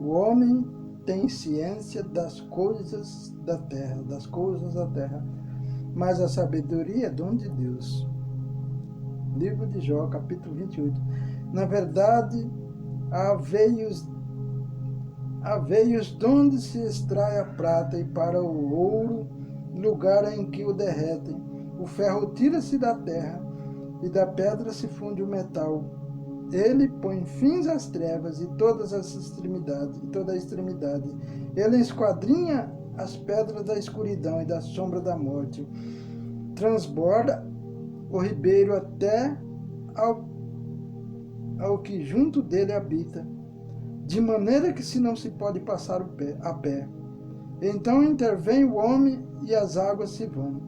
O homem tem ciência das coisas da terra, mas a sabedoria é dom de Deus. Livro de Jó, capítulo 28. Na verdade, há veios donde se extrai a prata, e para o ouro, lugar em que o derretem. O ferro tira-se da terra, e da pedra se funde o metal. Ele põe fins às trevas e toda a extremidade. Ele esquadrinha as pedras da escuridão e da sombra da morte. Transborda o ribeiro até ao que junto dele habita, de maneira que não se pode passar a pé. Então intervém o homem e as águas se vão.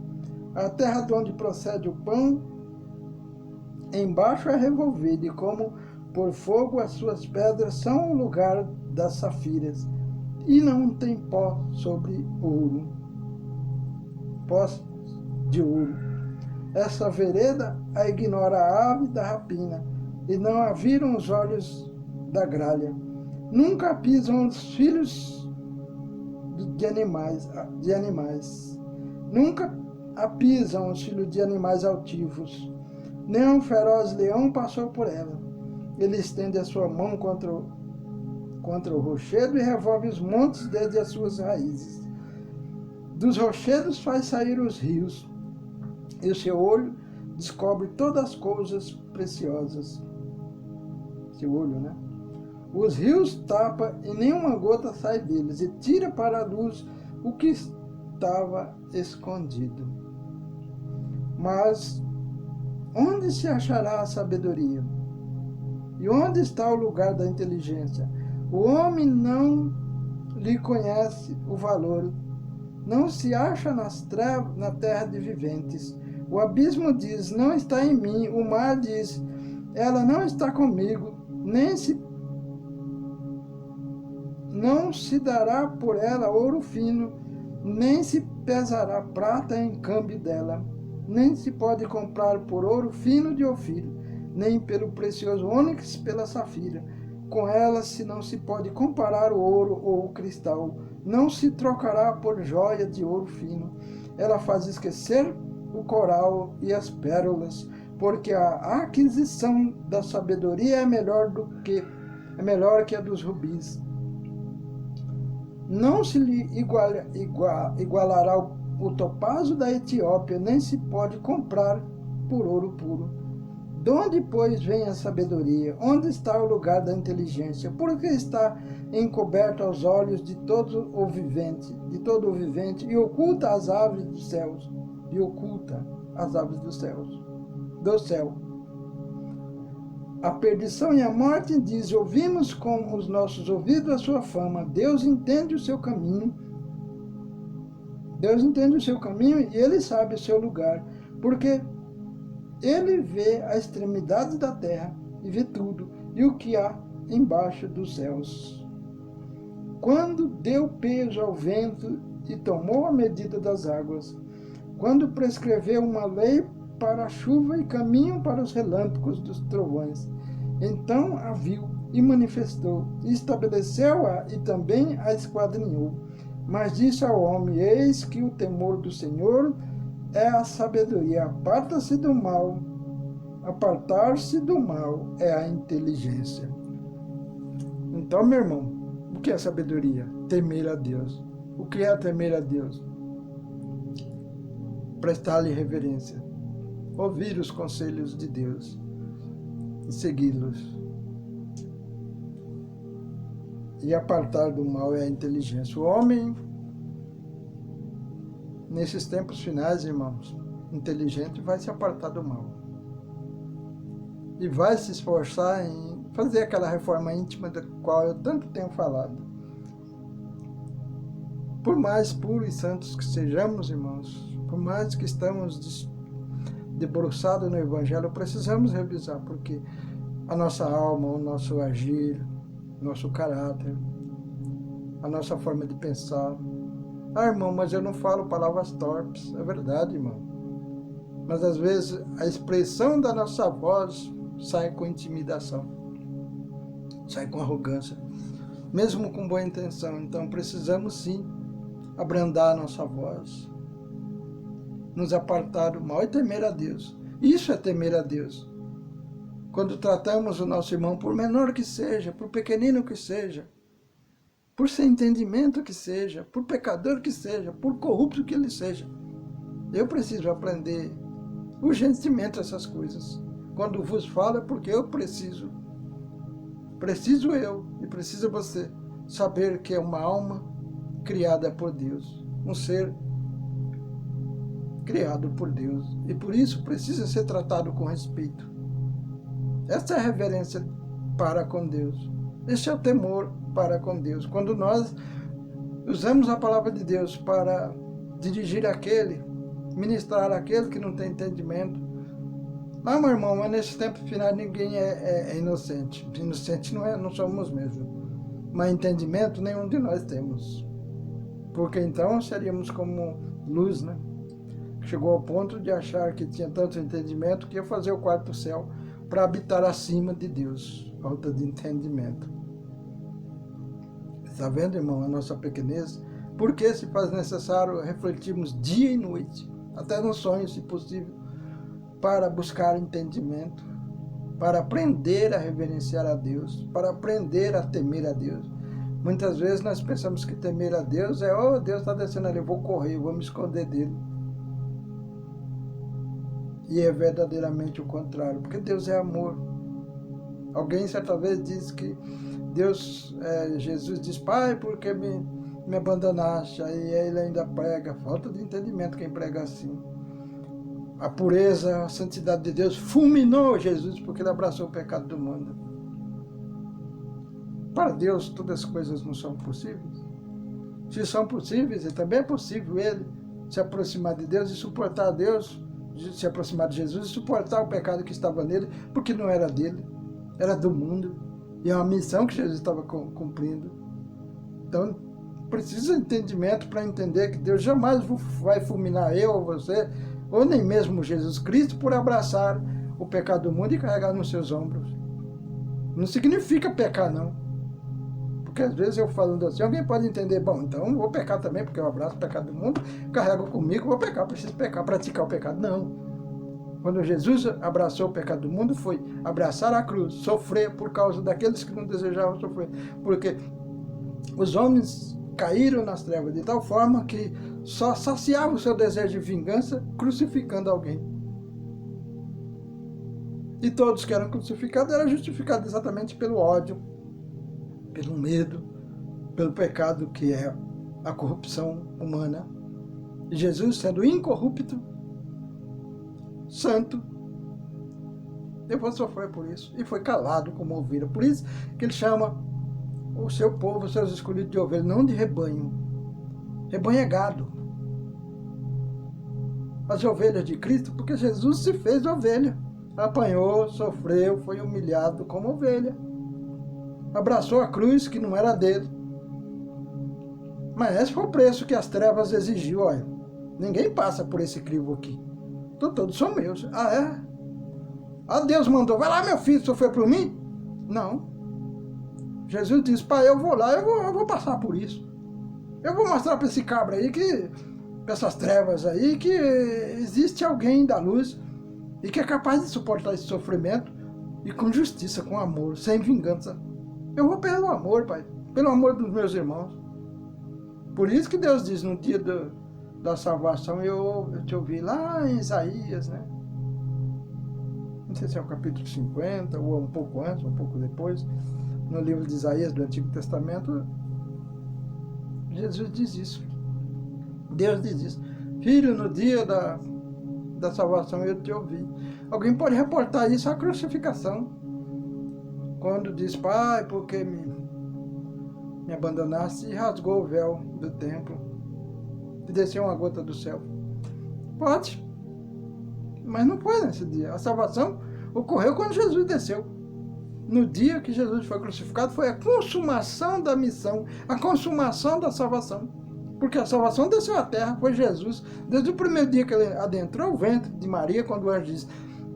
A terra de onde procede o pão, embaixo é revolvida, e como por fogo as suas pedras são o lugar das safiras, e não tem pó sobre ouro. Pós de ouro. Essa vereda a ignora a ave da rapina, e não a viram os olhos da gralha. Nunca pisam os filhos de animais. Nunca a pisam os filhos de animais altivos. Nem um feroz leão passou por ela. Ele estende a sua mão contra o rochedo e revolve os montes desde as suas raízes. Dos rochedos faz sair os rios, e o seu olho descobre todas as coisas preciosas. Seu olho, né? Os rios tapa e nenhuma gota sai deles, e tira para a luz o que estava escondido. Mas onde se achará a sabedoria? E onde está o lugar da inteligência? O homem não lhe conhece o valor, não se acha na terra de viventes. O abismo diz, não está em mim. O mar diz, ela não está comigo. Não se dará por ela ouro fino, nem se pesará prata em câmbio dela. Nem se pode comprar por ouro fino de Ofir, nem pelo precioso ônix pela safira. Com ela não se pode comparar o ouro ou o cristal. Não se trocará por joia de ouro fino. Ela faz esquecer o coral e as pérolas, porque a aquisição da sabedoria é melhor que a dos rubis. Não se lhe igualará o topázio da Etiópia, nem se pode comprar por ouro puro. De onde, pois, vem a sabedoria? Onde está o lugar da inteligência? Porque está encoberto aos olhos de todo o vivente, e oculta as aves dos céus, do céu. A perdição e a morte diz, ouvimos com os nossos ouvidos a sua fama. Deus entende o seu caminho e ele sabe o seu lugar, porque ele vê a extremidade da terra e vê tudo, e o que há embaixo dos céus. Quando deu peso ao vento e tomou a medida das águas, quando prescreveu uma lei para a chuva e caminho para os relâmpagos dos trovões, então a viu e manifestou, e estabeleceu-a e também a esquadrinhou. Mas disse ao homem, eis que o temor do Senhor é a sabedoria. Apartar-se do mal é a inteligência. Então, meu irmão, o que é sabedoria? Temer a Deus. O que é temer a Deus? Prestar-lhe reverência, ouvir os conselhos de Deus e segui-los. E apartar do mal é a inteligência. O homem, nesses tempos finais, irmãos, inteligente, vai se apartar do mal. E vai se esforçar em fazer aquela reforma íntima da qual eu tanto tenho falado. Por mais puros e santos que sejamos, irmãos, por mais que estamos debruçados no Evangelho, precisamos revisar, porque a nossa alma, o nosso agir, nosso caráter, a nossa forma de pensar. Ah, irmão, mas eu não falo palavras torpes. É verdade, irmão. Mas às vezes a expressão da nossa voz sai com intimidação, sai com arrogância. mesmo com boa intenção. Então precisamos sim abrandar a nossa voz, nos apartar do mal e temer a Deus. Isso é temer a Deus. Quando tratamos o nosso irmão, por menor que seja, por pequenino que seja, por sem entendimento que seja, por pecador que seja, por corrupto que ele seja, eu preciso aprender urgentemente essas coisas. Quando vos falo é porque eu preciso eu e precisa você saber que é uma alma criada por Deus, um ser criado por Deus, e por isso precisa ser tratado com respeito. Essa é a reverência para com Deus. Este é o temor para com Deus. Quando nós usamos a palavra de Deus para dirigir aquele, ministrar aquele que não tem entendimento. Ah, meu irmão, mas nesse tempo final ninguém é inocente. Inocente não somos mesmo. Mas entendimento nenhum de nós temos. Porque então seríamos como luz, né? Chegou ao ponto de achar que tinha tanto entendimento que ia fazer o quarto céu para habitar acima de Deus. Falta de entendimento. Está vendo, irmão, a nossa pequenez? Por que se faz necessário refletirmos dia e noite, até nos sonhos, se possível, para buscar entendimento, para aprender a reverenciar a Deus, para aprender a temer a Deus. Muitas vezes nós pensamos que temer a Deus é, oh, Deus está descendo ali, eu vou correr, eu vou me esconder dele. E é verdadeiramente o contrário, porque Deus é amor. Alguém certa vez disse que Jesus diz, Pai, por que me abandonaste? Aí ele ainda prega, falta de entendimento quem prega assim. A pureza, a santidade de Deus fulminou Jesus porque ele abraçou o pecado do mundo. Para Deus todas as coisas não são possíveis. Se são possíveis, também é possível ele se aproximar de Deus e suportar a Deus, se aproximar de Jesus e suportar o pecado que estava nele, porque não era dele, era do mundo. E é uma missão que Jesus estava cumprindo. Então, precisa de entendimento para entender que Deus jamais vai fulminar eu ou você, ou nem mesmo Jesus Cristo, por abraçar o pecado do mundo e carregar nos seus ombros. Não significa pecar, não. Porque às vezes eu falando assim, alguém pode entender, bom, então eu vou pecar também, porque eu abraço o pecado do mundo, carrego comigo, vou pecar, preciso pecar, praticar o pecado. Não. Quando Jesus abraçou o pecado do mundo, foi abraçar a cruz, sofrer por causa daqueles que não desejavam sofrer. Porque os homens caíram nas trevas de tal forma que só saciavam o seu desejo de vingança crucificando alguém. E todos que eram crucificados eram justificados exatamente pelo ódio, pelo medo, pelo pecado que é a corrupção humana. E Jesus, sendo incorrupto, santo, eu vou sofrer por isso. E foi calado como ovelha. Por isso que ele chama o seu povo, os seus escolhidos de ovelha, não de rebanho. Rebanho é gado. As ovelhas de Cristo, porque Jesus se fez ovelha. Apanhou, sofreu, foi humilhado como ovelha. Abraçou a cruz que não era dele. Mas esse foi o preço que as trevas exigiu. Olha, ninguém passa por esse crivo aqui. Todos são meus. Ah, é? Ah, Deus mandou, vai lá, meu filho, sofreu por mim? Não. Jesus disse, pai, eu vou lá, eu vou passar por isso. Eu vou mostrar para esse cabra aí, para essas trevas aí, que existe alguém da luz e que é capaz de suportar esse sofrimento e com justiça, com amor, sem vingança. Eu vou pelo amor, pai, pelo amor dos meus irmãos. Por isso que Deus diz, no dia da salvação, eu te ouvi lá em Isaías, né? Não sei se é o capítulo 50, ou um pouco antes, um pouco depois, no livro de Isaías do Antigo Testamento, Jesus diz isso. Deus diz isso. Filho, no dia da salvação eu te ouvi. Alguém pode reportar isso à crucificação. Quando diz, pai, porque me abandonaste e rasgou o véu do templo e desceu uma gota do céu. Pode. Mas não foi nesse dia. A salvação ocorreu quando Jesus desceu. No dia que Jesus foi crucificado, foi a consumação da missão, a consumação da salvação. Porque a salvação desceu à terra, foi Jesus. Desde o primeiro dia que ele adentrou o ventre de Maria, quando o anjo diz,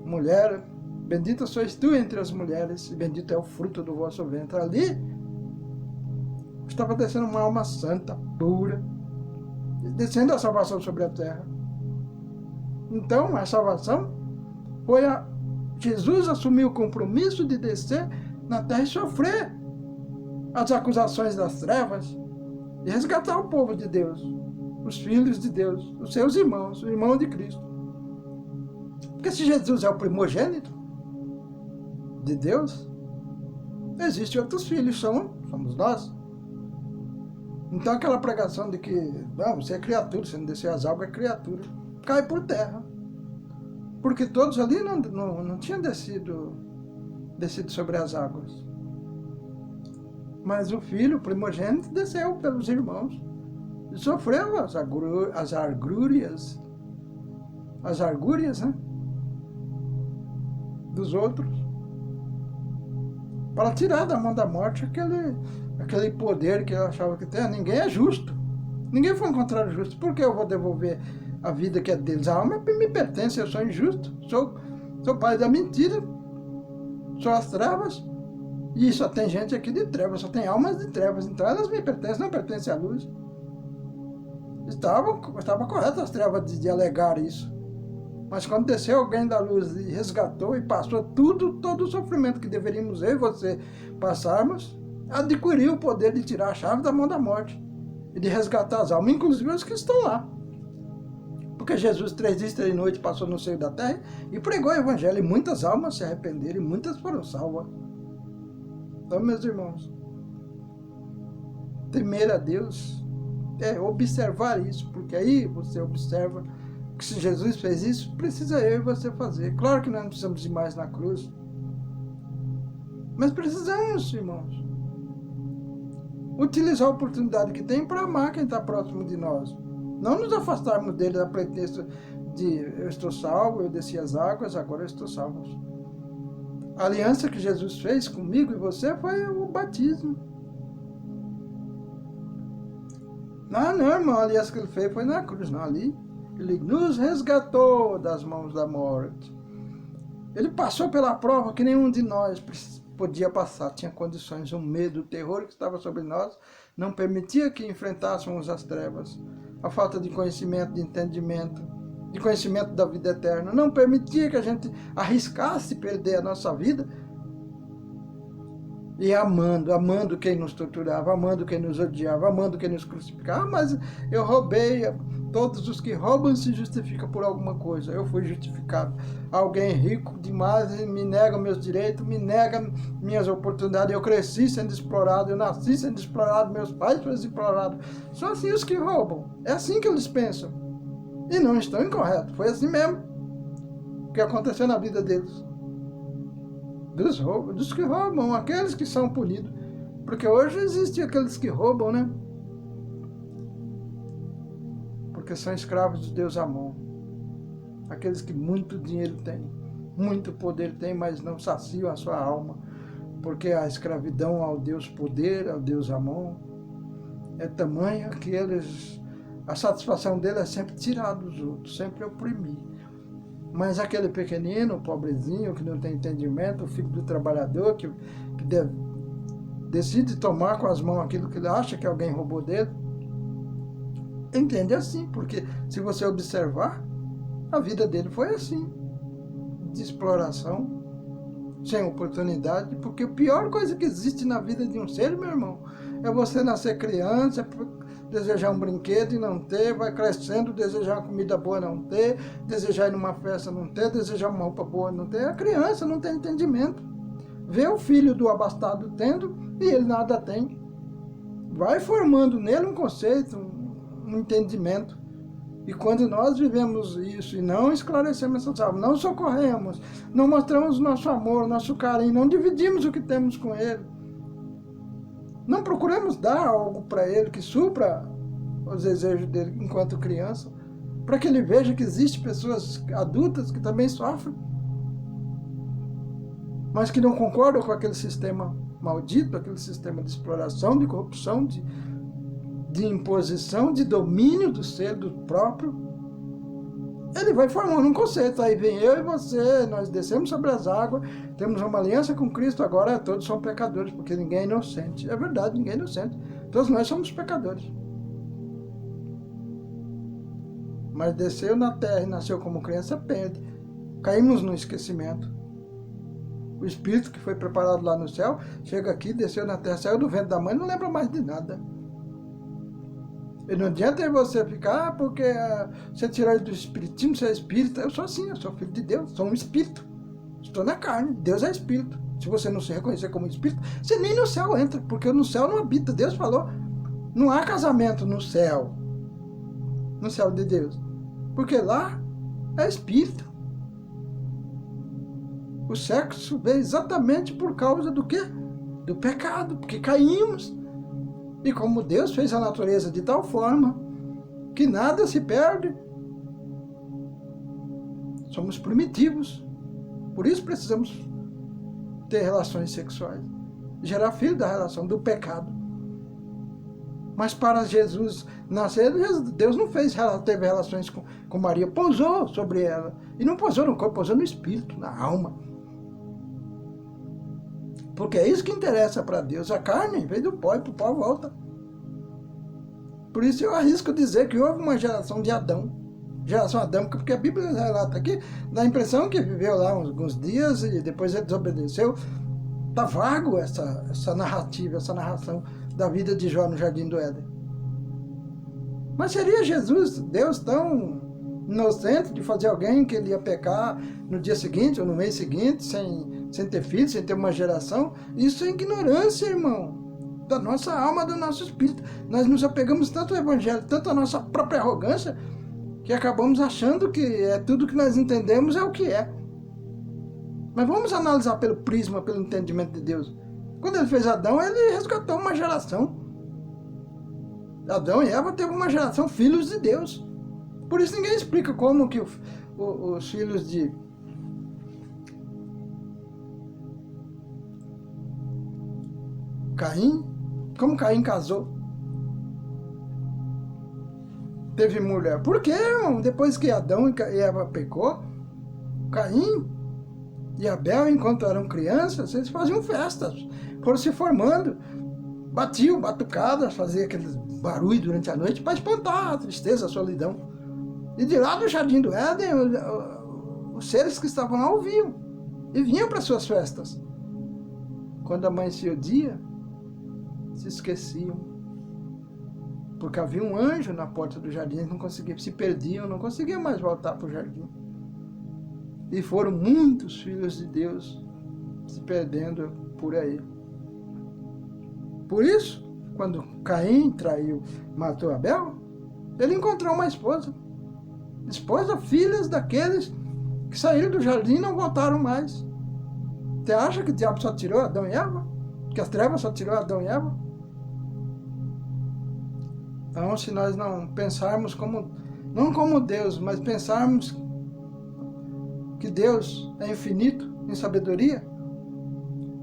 mulher, bendita sois tu entre as mulheres, e bendito é o fruto do vosso ventre. Ali, estava descendo uma alma santa, pura, descendo a salvação sobre a terra. Então, a salvação foi Jesus assumiu o compromisso de descer na terra e sofrer as acusações das trevas e resgatar o povo de Deus, os filhos de Deus, os seus irmãos, o irmão de Cristo. Porque se Jesus é o primogênito de Deus, existem outros filhos, somos nós. Então aquela pregação de que não, você é criatura, você não desceu as águas, é criatura, cai por terra. Porque todos ali não tinham descido sobre as águas. Mas o filho, o primogênito, desceu pelos irmãos e sofreu as argúrias, né, dos outros, para tirar da mão da morte aquele poder que ele achava que tinha. Ninguém é justo. Ninguém foi encontrado justo. Por que eu vou devolver a vida que é deles? A alma me pertence, eu sou injusto. Sou pai da mentira. Sou as trevas. E só tem gente aqui de trevas, só tem almas de trevas. Então elas me pertencem, não pertencem à luz. Estava correto as trevas de alegar isso. Mas quando desceu alguém da luz e resgatou e passou todo o sofrimento que deveríamos eu e você passarmos, adquiriu o poder de tirar a chave da mão da morte e de resgatar as almas, inclusive os que estão lá. Porque Jesus 3 dias e 3 noites passou no seio da terra e pregou o evangelho, e muitas almas se arrependeram e muitas foram salvas. Então, meus irmãos, temer a Deus é observar isso, porque aí você observa que se Jesus fez isso, precisa eu e você fazer. Claro que nós não precisamos ir mais na cruz, mas precisamos, irmãos, utilizar a oportunidade que tem para amar quem está próximo de nós. Não nos afastarmos dele da pretexto de eu estou salvo, eu desci as águas, agora eu estou salvo. A aliança que Jesus fez comigo e você foi o batismo. Não, irmão, a aliança que ele fez foi na cruz, não, ali. Ele nos resgatou das mãos da morte. Ele passou pela prova que nenhum de nós podia passar. Tinha condições, o medo, o terror que estava sobre nós não permitia que enfrentássemos as trevas. A falta de conhecimento, de entendimento, de conhecimento da vida eterna, não permitia que a gente arriscasse perder a nossa vida. E amando quem nos torturava, amando quem nos odiava, amando quem nos crucificava. Mas eu roubei. Todos os que roubam se justificam por alguma coisa. Eu fui justificado. Alguém rico demais me nega meus direitos, me nega minhas oportunidades. Eu cresci sendo explorado, eu nasci sendo explorado, meus pais foram explorados. São assim os que roubam. É assim que eles pensam. E não estão incorretos. Foi assim mesmo que aconteceu na vida deles. Dos que roubam, aqueles que são punidos. Porque hoje existem aqueles que roubam, né? Porque são escravos de Deus Amon. Aqueles que muito dinheiro têm, muito poder têm, mas não saciam a sua alma. Porque a escravidão ao Deus poder, ao Deus Amon, é tamanha que a satisfação dele é sempre tirar dos outros, sempre oprimir. Mas aquele pequenino, pobrezinho, que não tem entendimento, o filho do trabalhador, que decide tomar com as mãos aquilo que ele acha que alguém roubou dele, entende assim, porque se você observar, a vida dele foi assim, de exploração, sem oportunidade, porque a pior coisa que existe na vida de um ser, meu irmão, é você nascer criança, desejar um brinquedo e não ter, vai crescendo, desejar uma comida boa não ter, desejar ir numa festa não ter, desejar uma roupa boa não ter. A criança não tem entendimento. Vê o filho do abastado tendo e ele nada tem. Vai formando nele um conceito, um entendimento. E quando nós vivemos isso e não esclarecemos essas almas, não socorremos, não mostramos nosso amor, nosso carinho, não dividimos o que temos com ele, não procuramos dar algo para ele que supra os desejos dele enquanto criança, para que ele veja que existem pessoas adultas que também sofrem, mas que não concordam com aquele sistema maldito, aquele sistema de exploração, de corrupção, de imposição, de domínio do ser, do próprio. Ele vai formando um conceito, aí vem eu e você, nós descemos sobre as águas, temos uma aliança com Cristo, agora todos são pecadores, porque ninguém é inocente. É verdade, ninguém é inocente. Todos nós somos pecadores. Mas desceu na terra e nasceu como criança, perde. Caímos no esquecimento. O Espírito que foi preparado lá no céu, chega aqui, desceu na terra, saiu do ventre da mãe, não lembra mais de nada. E não adianta você ficar, porque você tirou do espiritismo, você é espírita. Eu sou assim, eu sou filho de Deus, sou um espírito. Estou na carne, Deus é espírito. Se você não se reconhecer como espírito, você nem no céu entra, porque no céu não habita. Deus falou, não há casamento no céu de Deus. Porque lá é espírito. O sexo veio exatamente por causa do quê? Do pecado, porque caímos. E como Deus fez a natureza de tal forma que nada se perde, somos primitivos. Por isso precisamos ter relações sexuais. Gerar filho da relação, do pecado. Mas para Jesus nascer, Deus não teve relações com Maria, pousou sobre ela. E não pousou no corpo, pousou no espírito, na alma. Porque é isso que interessa para Deus. A carne veio do pó e para o pó volta. Por isso eu arrisco dizer que houve uma geração de Adão. Geração adâmica, porque a Bíblia relata aqui, dá a impressão que viveu lá alguns dias e depois ele desobedeceu. Está vago essa narrativa, essa narração da vida de Jó no Jardim do Éden. Mas seria Jesus, Deus, tão inocente de fazer alguém que ele ia pecar no dia seguinte ou no mês seguinte, sem ter filho, sem ter uma geração? Isso é ignorância, irmão, da nossa alma, do nosso espírito. Nós nos apegamos tanto ao Evangelho, tanto à nossa própria arrogância, que acabamos achando que tudo que nós entendemos é o que é. Mas vamos analisar pelo prisma, pelo entendimento de Deus. Quando ele fez Adão, ele resgatou uma geração. Adão e Eva teve uma geração, filhos de Deus. Por isso ninguém explica como que os filhos de Caim, como Caim casou, teve mulher. Por quê, irmão? Depois que Adão e Eva pecou, Caim e Abel, enquanto eram crianças, eles faziam festas, foram se formando, batiam batucadas, faziam aquele barulho durante a noite para espantar a tristeza, a solidão. E de lá do Jardim do Éden, os seres que estavam lá ouviam e vinham para suas festas. Quando amanhecia o dia, se esqueciam, porque havia um anjo na porta do jardim, eles não conseguiam, se perdiam, não conseguiam mais voltar para o jardim. E foram muitos filhos de Deus se perdendo por aí. Por isso, quando Caim traiu, matou Abel, ele encontrou uma esposa, filhas daqueles que saíram do jardim e não voltaram mais. Você acha que o diabo só tirou Adão e Eva? Que as trevas só tirou Adão e Eva? Então, se nós não pensarmos não como Deus, mas pensarmos que Deus é infinito em sabedoria,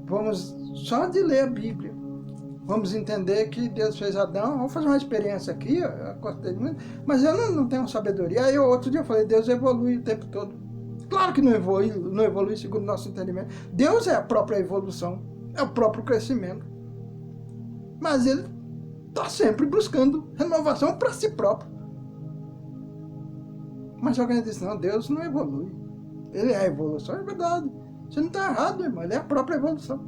vamos só de ler a Bíblia, vamos entender que Deus fez Adão. Vamos fazer uma experiência aqui, eu gostei muito, mas eu não tenho sabedoria. Aí outro dia eu falei, Deus evolui o tempo todo. Claro que não evolui segundo o nosso entendimento. Deus é a própria evolução, é o próprio crescimento. Mas ele está sempre buscando renovação para si próprio. Mas alguém diz, não, Deus não evolui. Ele é a evolução, é verdade. Você não está errado, irmão, ele é a própria evolução.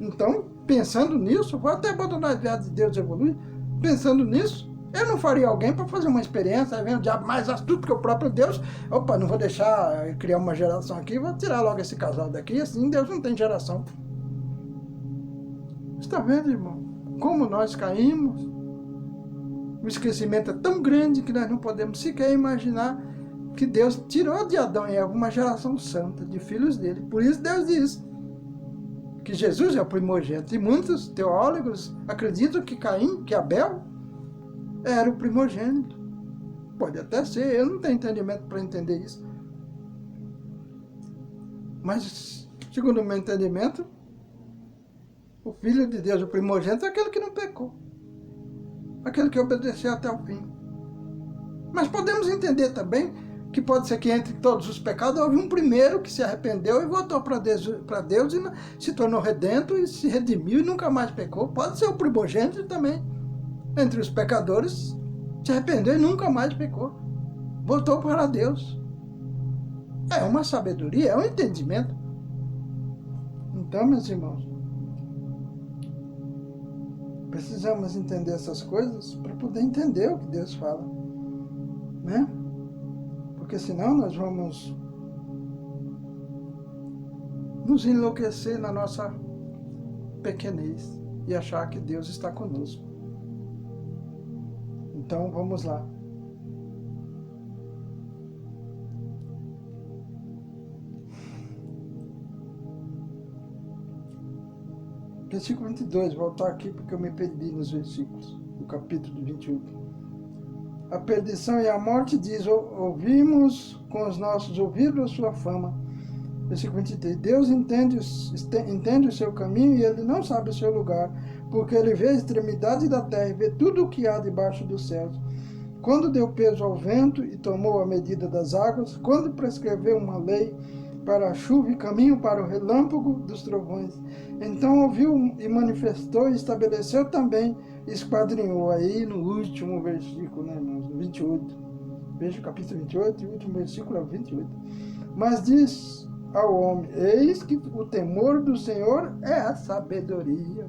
Então, pensando nisso, vou até abandonar a ideia de Deus evoluir. Pensando nisso, eu não faria alguém para fazer uma experiência, vendo o diabo mais astuto que o próprio Deus. Opa, não vou deixar criar uma geração aqui, vou tirar logo esse casal daqui, assim Deus não tem geração. Você está vendo, irmão? Como nós caímos? O esquecimento é tão grande que nós não podemos sequer imaginar que Deus tirou de Adão e Eva uma geração santa, de filhos dele. Por isso Deus diz que Jesus é o primogênito. E muitos teólogos acreditam que Caim, que Abel, era o primogênito. Pode até ser, eu não tenho entendimento para entender isso. Mas, segundo o meu entendimento, o Filho de Deus, o primogênito, é aquele que não pecou. Aquele que obedeceu até o fim. Mas podemos entender também que pode ser que entre todos os pecados, houve um primeiro que se arrependeu e voltou para Deus e se tornou redento e se redimiu e nunca mais pecou. Pode ser o primogênito também. Entre os pecadores, se arrependeu e nunca mais pecou. Voltou para Deus. É uma sabedoria, é um entendimento. Então, meus irmãos, precisamos entender essas coisas para poder entender o que Deus fala, né? Porque senão nós vamos nos enlouquecer na nossa pequenez e achar que Deus está conosco. Então, vamos lá. Versículo 22, voltar aqui porque eu me perdi nos versículos do capítulo 21. A perdição e a morte diz, ouvimos com os nossos ouvidos a sua fama. Versículo 23, Deus entende o seu caminho e ele não sabe o seu lugar, porque ele vê a extremidade da terra e vê tudo o que há debaixo dos céus. Quando deu peso ao vento e tomou a medida das águas, quando prescreveu uma lei para a chuva e caminho para o relâmpago dos trovões. Então ouviu e manifestou e estabeleceu também, esquadrinhou. Aí no último versículo, né, irmãos, 28. Veja o capítulo 28 e o último versículo é o 28. Mas diz ao homem, eis que o temor do Senhor é a sabedoria.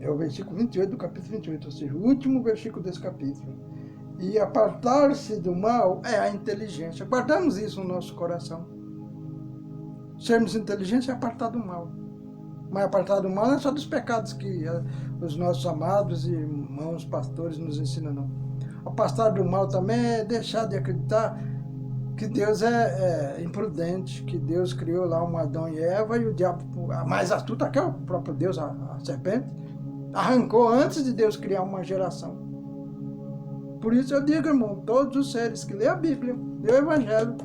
É o versículo 28 do capítulo 28, ou seja, o último versículo desse capítulo. E apartar-se do mal é a inteligência. Guardamos isso no nosso coração. Sermos inteligentes é apartar do mal. Mas apartar do mal não é só dos pecados que os nossos amados irmãos pastores nos ensinam, não. Apartar do mal também é deixar de acreditar que Deus é imprudente, que Deus criou lá um Adão e Eva e o diabo, a mais astuta que é o próprio Deus, a serpente, arrancou antes de Deus criar uma geração. Por isso eu digo, irmão, todos os seres que lêem a Bíblia, lêem o Evangelho,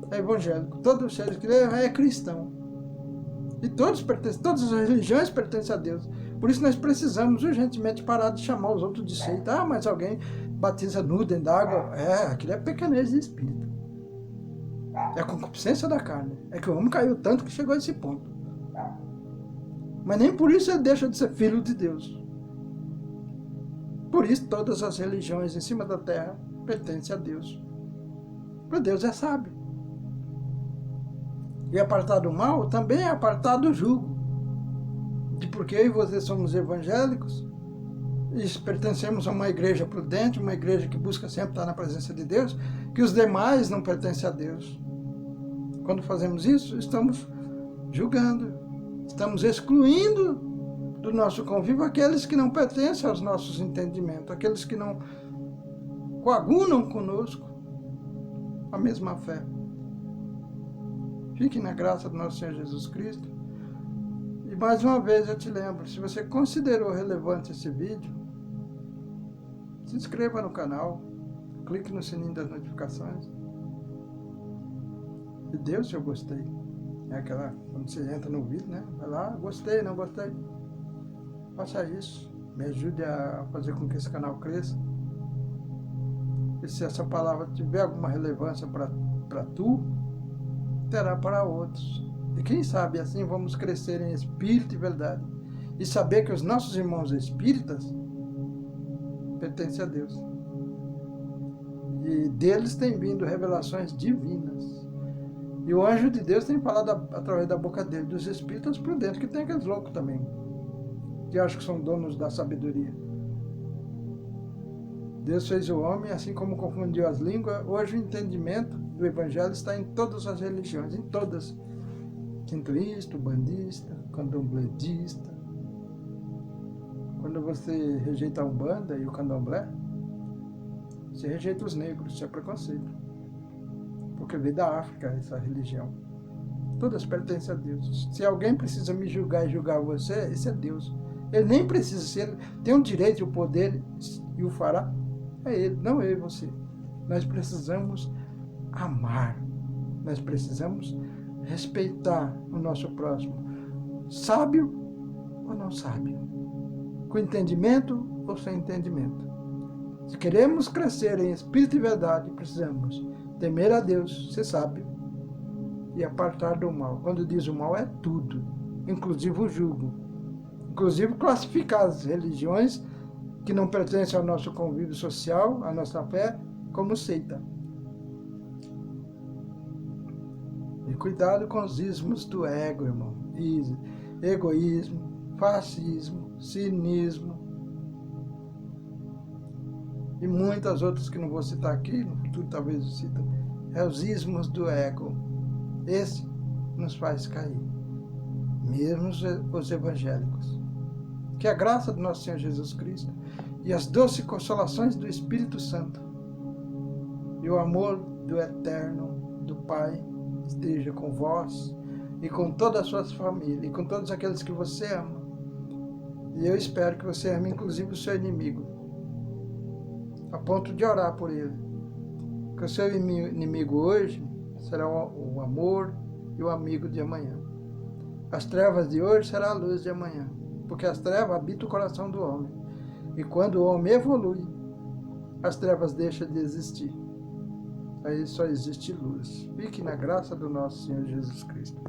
é evangélico. Todos os seres que lêem é cristão. E todas as religiões pertencem a Deus. Por isso nós precisamos urgentemente parar de chamar os outros de seita. Ah, mas alguém batiza nu dentro d'água. Aquilo é pequenez de espírito. É a concupiscência da carne. É que o homem caiu tanto que chegou a esse ponto. Mas nem por isso ele deixa de ser filho de Deus. Por isso todas as religiões em cima da terra pertencem a Deus. Porque Deus é sábio. E apartar do mal também é apartar do jugo. De porque eu e você somos evangélicos e pertencemos a uma igreja prudente, uma igreja que busca sempre estar na presença de Deus, que os demais não pertencem a Deus. Quando fazemos isso, estamos julgando, estamos excluindo do nosso convívio aqueles que não pertencem aos nossos entendimentos, aqueles que não coagunam conosco a mesma fé. Fique na graça do nosso Senhor Jesus Cristo. E mais uma vez eu te lembro, se você considerou relevante esse vídeo, se inscreva no canal, clique no sininho das notificações e dê o seu gostei. É aquela, quando você entra no vídeo, né? Vai lá, gostei, não gostei. Faça isso, me ajude a fazer com que esse canal cresça. E se essa palavra tiver alguma relevância para tu, terá para outros. E quem sabe assim vamos crescer em espírito e verdade. E saber que os nossos irmãos espíritas pertencem a Deus. E deles tem vindo revelações divinas. E o anjo de Deus tem falado através da boca dele, dos espíritos prudentes, que tem aqueles loucos também, que acham que são donos da sabedoria. Deus fez o homem, assim como confundiu as línguas. Hoje o entendimento do Evangelho está em todas as religiões, em todas. Hinduísta, bandista, candomblessista. Quando você rejeita a Umbanda e o candomblé, você rejeita os negros, isso é preconceito. Porque veio da África essa religião. Todas pertencem a Deus. Se alguém precisa me julgar e julgar você, esse é Deus. Ele nem precisa ser, ele tem o direito e o poder e o fará. É ele, não eu e você. Nós precisamos amar. Nós precisamos respeitar o nosso próximo. Sábio ou não sábio? Com entendimento ou sem entendimento? Se queremos crescer em espírito e verdade, precisamos temer a Deus, ser sábio, e apartar do mal. Quando diz o mal, é tudo, inclusive o jugo. Inclusive classificar as religiões que não pertencem ao nosso convívio social, à nossa fé, como seita. E cuidado com os ismos do ego, irmão. Egoísmo, fascismo, cinismo e muitas outras que não vou citar aqui, no futuro talvez eu cite. É os ismos do ego. Esse nos faz cair, mesmo os evangélicos. Que a graça do nosso Senhor Jesus Cristo e as doces consolações do Espírito Santo e o amor do Eterno, do Pai, esteja com vós e com todas as suas famílias, e com todos aqueles que você ama. E eu espero que você ame inclusive o seu inimigo, a ponto de orar por ele. Que o seu inimigo hoje será o amor e o amigo de amanhã. As trevas de hoje será a luz de amanhã, porque as trevas habitam o coração do homem. E quando o homem evolui, as trevas deixam de existir. Aí só existe luz. Fique na graça do nosso Senhor Jesus Cristo.